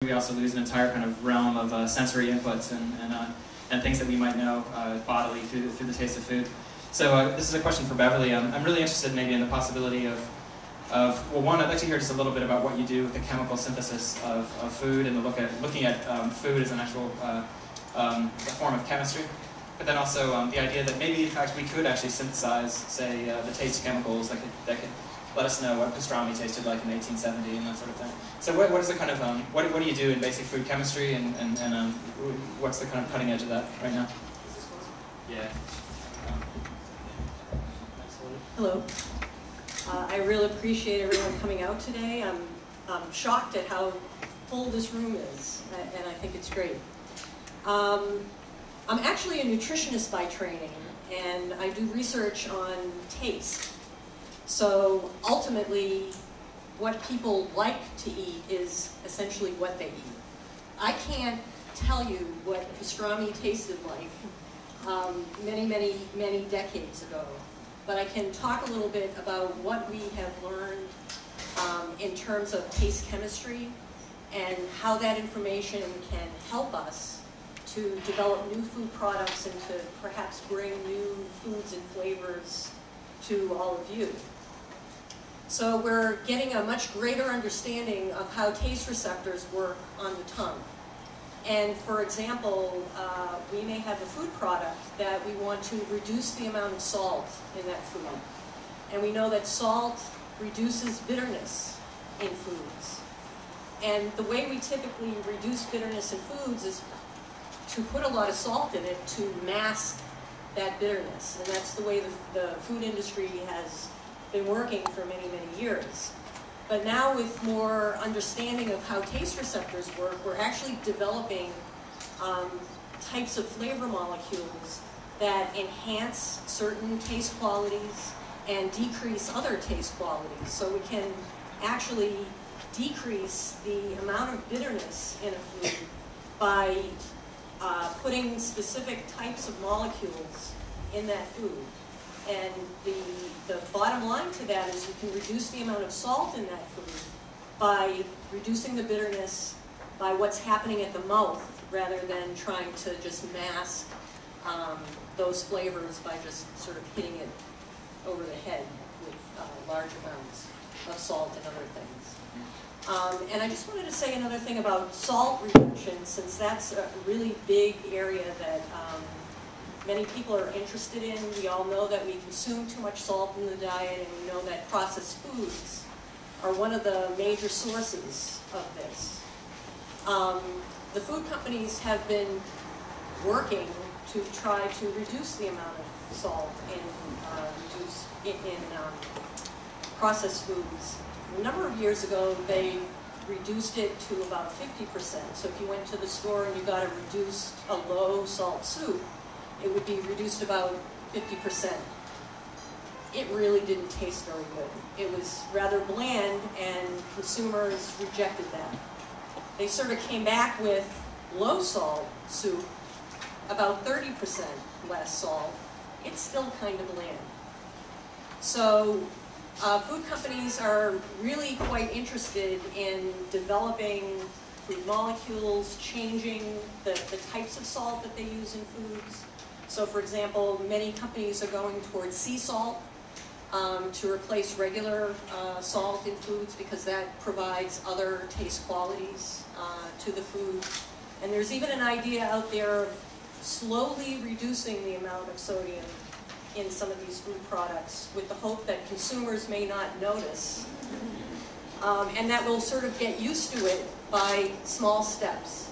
we also lose an entire kind of realm of sensory inputs and things that we might know bodily through the taste of food. So this is a question for Beverly. I'm really interested maybe in the possibility of well, one, I'd like to hear just a little bit about what you do with the chemical synthesis of food and looking at food as an actual a form of chemistry. But then also the idea that maybe, in fact, we could actually synthesize, say, the taste chemicals that could let us know what pastrami tasted like in 1870 and that sort of thing. So what is the kind of, what do you do in basic food chemistry and what's the kind of cutting edge of that right now? Yeah. Hello. I really appreciate everyone coming out today. I'm shocked at how full this room is, and I think it's great. I'm actually a nutritionist by training, and I do research on taste. So ultimately, what people like to eat is essentially what they eat. I can't tell you what pastrami tasted like many decades ago, but I can talk a little bit about what we have learned in terms of taste chemistry and how that information can help us to develop new food products and to perhaps bring new foods and flavors to all of you. So we're getting a much greater understanding of how taste receptors work on the tongue. And for example, we may have a food product that we want to reduce the amount of salt in that food. And we know that salt reduces bitterness in foods. And the way we typically reduce bitterness in foods is to put a lot of salt in it to mask that bitterness. And that's the way the food industry has been working for many years. But now with more understanding of how taste receptors work, we're actually developing types of flavor molecules that enhance certain taste qualities and decrease other taste qualities. So we can actually decrease the amount of bitterness in a food by putting specific types of molecules in that food. And the bottom line to that is you can reduce the amount of salt in that food by reducing the bitterness by what's happening at the mouth rather than trying to just mask those flavors by just sort of hitting it over the head with large amounts of salt and other things. And I just wanted to say another thing about salt reduction, since that's a really big area that many people are interested in. We all know that we consume too much salt in the diet, and we know that processed foods are one of the major sources of this. The food companies have been working to try to reduce the amount of salt in processed foods. A number of years ago, they reduced it to about 50%. So if you went to the store and you got a low salt soup, it would be reduced about 50%. It really didn't taste very good. It was rather bland, and consumers rejected that. They sort of came back with low salt soup, about 30% less salt. It's still kind of bland. So food companies are really quite interested in developing food molecules, changing the types of salt that they use in foods. So for example, many companies are going towards sea salt to replace regular salt in foods because that provides other taste qualities to the food. And there's even an idea out there of slowly reducing the amount of sodium in some of these food products with the hope that consumers may not notice. And that will sort of get used to it by small steps.